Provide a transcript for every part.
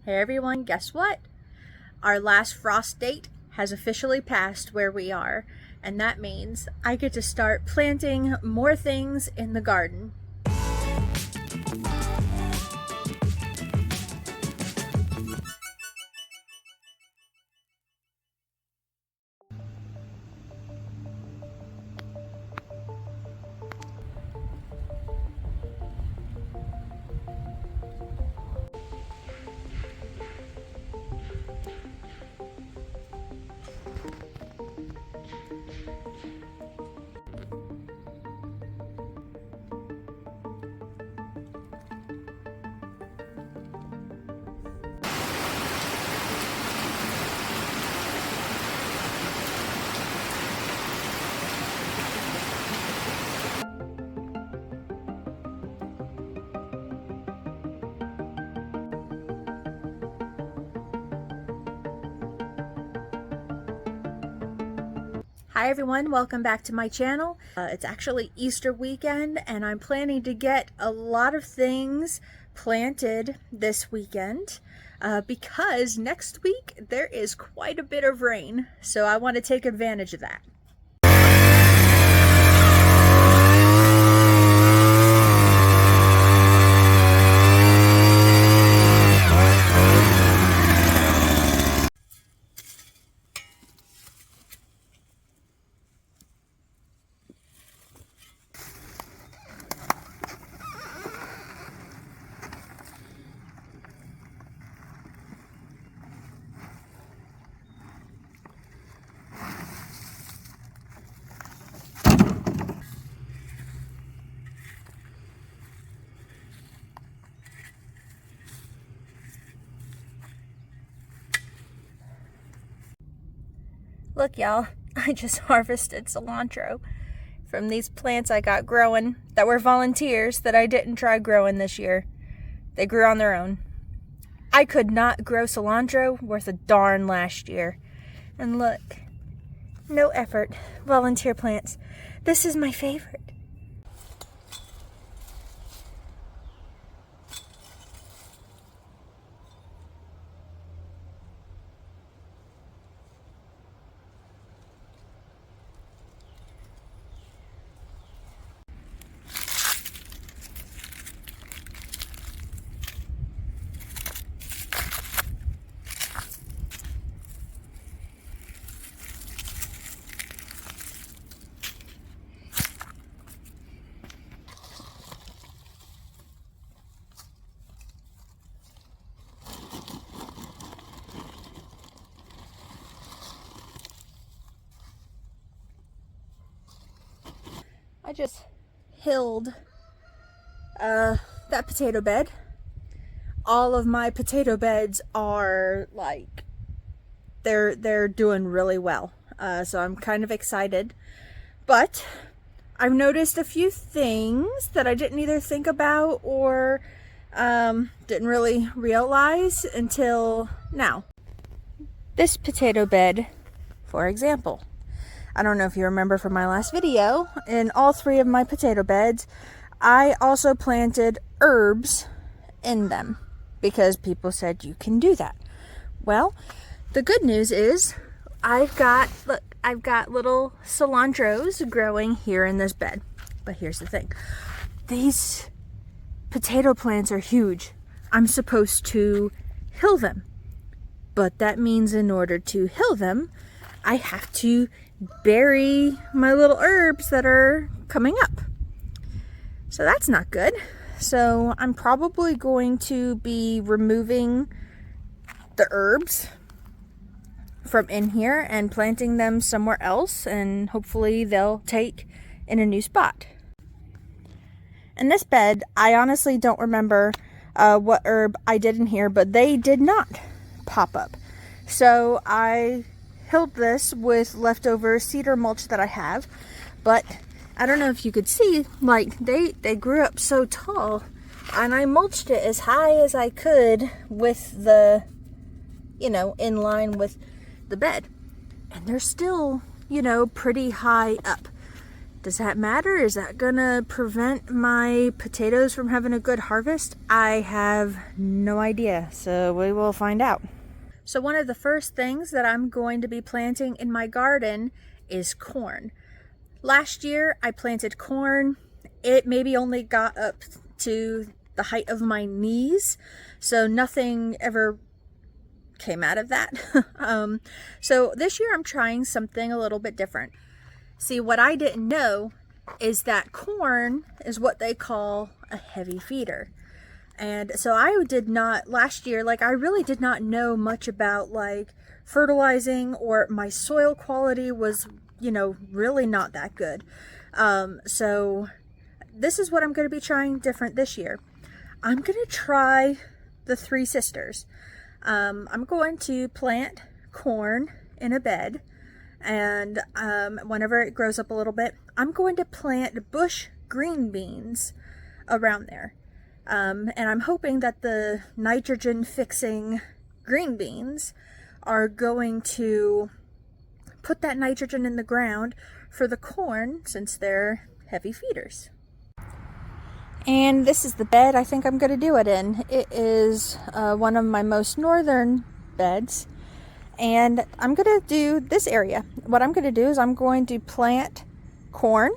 Hey everyone, guess what? Our last frost date has officially passed where we are, and that means I get to start planting more things in the garden. Hi everyone, welcome back to my channel. It's actually Easter weekend and I'm planning to get a lot of things planted this weekend because next week there is quite a bit of rain, so I want to take advantage of that. Look y'all, I just harvested cilantro from these plants I got growing that were volunteers that I didn't try growing this year. They grew on their own. I could not grow cilantro worth a darn last year. And look, no effort, volunteer plants. This is my favorite. I just hilled that potato bed. All of my potato beds are like, they're doing really well. So I'm kind of excited. But I've noticed a few things that I didn't either think about or didn't really realize until now. This potato bed, for example. I don't know if you remember from my last video, in all three of my potato beds, I also planted herbs in them because people said you can do that. Well, the good news is I've got little cilantros growing here in this bed. But here's the thing. These potato plants are huge. I'm supposed to hill them. But that means in order to hill them, I have to bury my little herbs that are coming up. So that's not good. So I'm probably going to be removing the herbs from in here and planting them somewhere else, and hopefully they'll take in a new spot. In this bed, I honestly don't remember what herb I did in here, but they did not pop up. So I hilled this with leftover cedar mulch that I have, but I don't know if you could see, like they grew up so tall, and I mulched it as high as I could with the, in line with the bed, and they're still, pretty high up. Does that matter? Is that gonna prevent my potatoes from having a good harvest? I have no idea, so we will find out. So one of the first things that I'm going to be planting in my garden is corn. Last year I planted corn. It maybe only got up to the height of my knees, so nothing ever came out of that. So this year I'm trying something a little bit different. See, what I didn't know is that corn is what they call a heavy feeder. And so I did not, last year, like I really did not know much about like fertilizing, or my soil quality was, you know, really not that good. So this is what I'm going to be trying different this year. I'm going to try the Three Sisters. I'm going to plant corn in a bed, and whenever it grows up a little bit, I'm going to plant bush green beans around there. And I'm hoping that the nitrogen fixing green beans are going to put that nitrogen in the ground for the corn, since they're heavy feeders. And this is the bed I think I'm going to do it in. It is one of my most northern beds, and I'm going to do this area. What I'm going to do is I'm going to plant corn.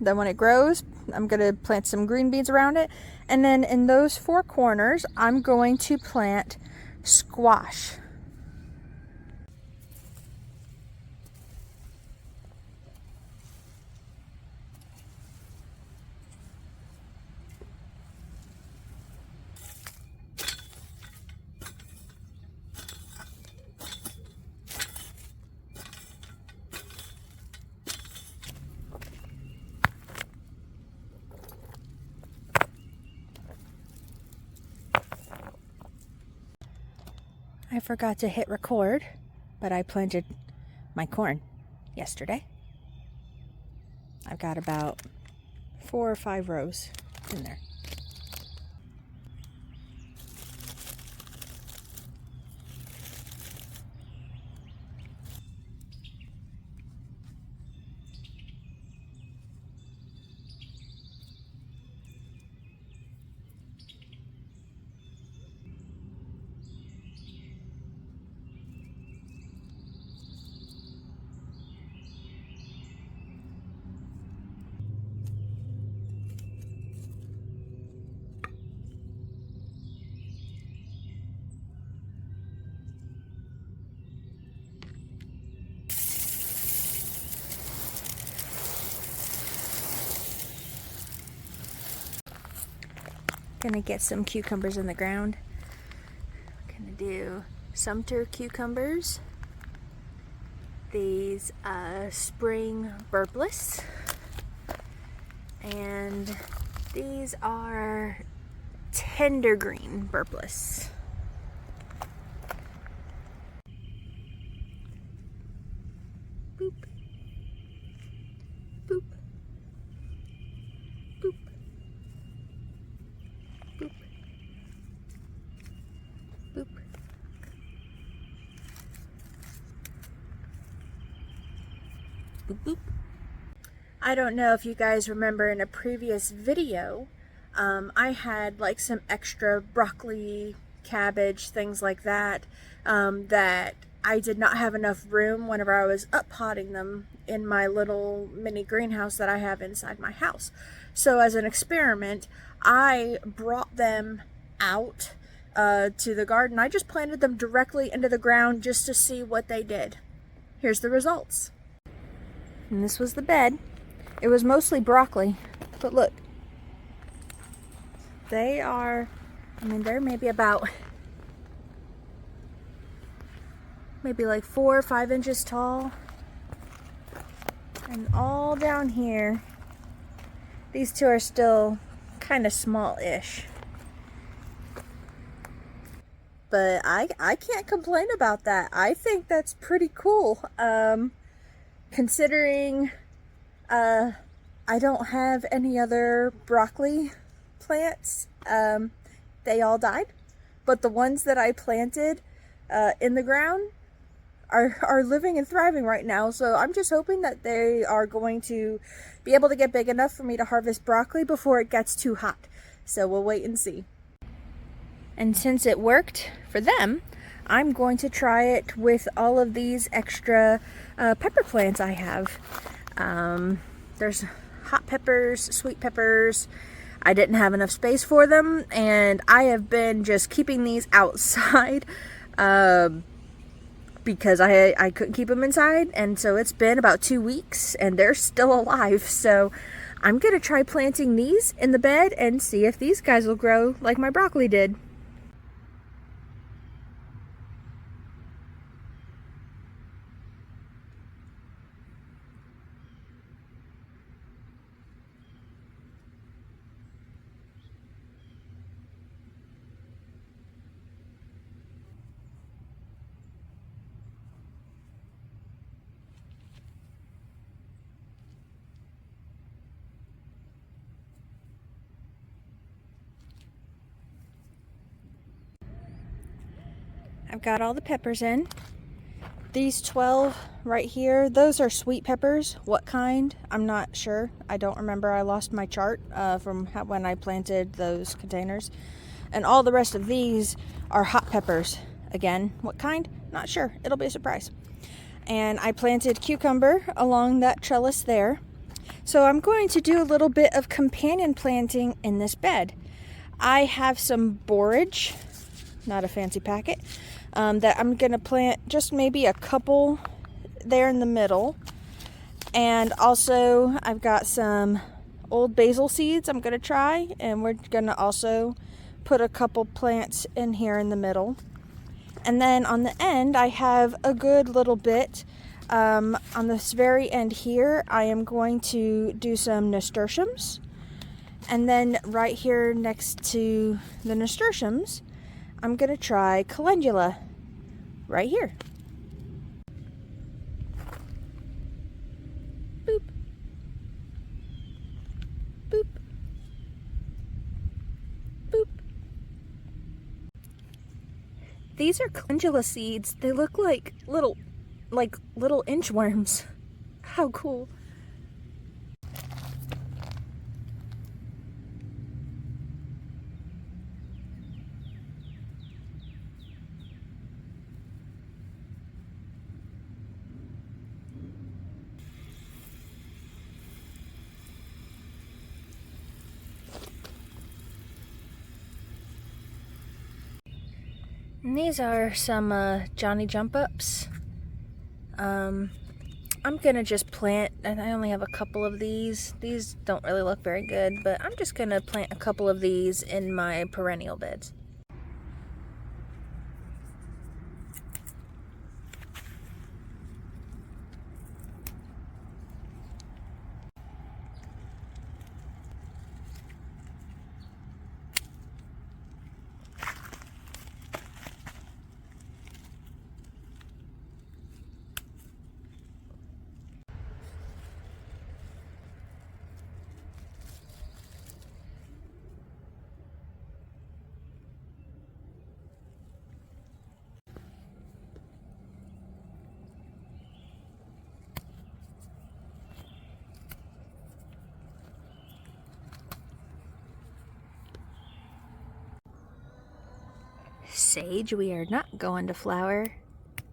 Then when it grows, I'm going to plant some green beans around it. And then in those four corners, I'm going to plant squash. I forgot to hit record, but I planted my corn yesterday. I've got about 4 or 5 rows in there. Gonna get some cucumbers in the ground. Gonna do Sumter cucumbers. These spring burpless. And these are tender green burpless. Boop. Boop. Boop. Boop. Boop. Boop, boop. I don't know if you guys remember in a previous video, I had like some extra broccoli, cabbage, things like that, that I did not have enough room whenever I was up potting them in my little mini greenhouse that I have inside my house. So as an experiment, I brought them out to the garden. I just planted them directly into the ground just to see what they did. Here's the results. And this was the bed. It was mostly broccoli, but look, they are, I mean, they're maybe about, maybe like 4 or 5 inches tall. And all down here, these two are still kind of small-ish. But I can't complain about that. I think that's pretty cool. Considering I don't have any other broccoli plants. They all died. But the ones that I planted in the ground are living and thriving right now. So I'm just hoping that they are going to be able to get big enough for me to harvest broccoli before it gets too hot. So we'll wait and see. And since it worked for them, I'm going to try it with all of these extra pepper plants I have. There's hot peppers, sweet peppers. I didn't have enough space for them, and I have been just keeping these outside because I couldn't keep them inside, and so it's been about 2 weeks and they're still alive. So I'm gonna try planting these in the bed and see if these guys will grow like my broccoli did. I've got all the peppers in. These 12 right here, those are sweet peppers. What kind? I'm not sure. I don't remember. I lost my chart from when I planted those containers. And all the rest of these are hot peppers. Again, what kind? Not sure. It'll be a surprise. And I planted cucumber along that trellis there. So I'm going to do a little bit of companion planting in this bed. I have some borage, not a fancy packet, that I'm going to plant just maybe a couple there in the middle. And also I've got some old basil seeds I'm going to try, and we're going to also put a couple plants in here in the middle. And then on the end I have a good little bit. On this very end here I am going to do some nasturtiums. And then right here next to the nasturtiums I'm going to try calendula right here. Boop. Boop. Boop. These are calendula seeds. They look like little inchworms. How cool. And these are some Johnny Jump Ups. I'm gonna just plant, and I only have a couple of these. These don't really look very good, but I'm just gonna plant a couple of these in my perennial beds. Sage, we are not going to flower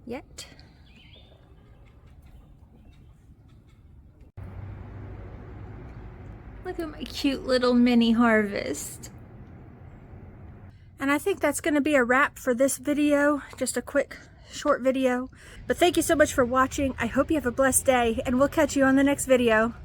yet. Look at my cute little mini harvest. And I think that's going to be a wrap for this video. Just a quick, short video. But thank you so much for watching. I hope you have a blessed day, and we'll catch you on the next video.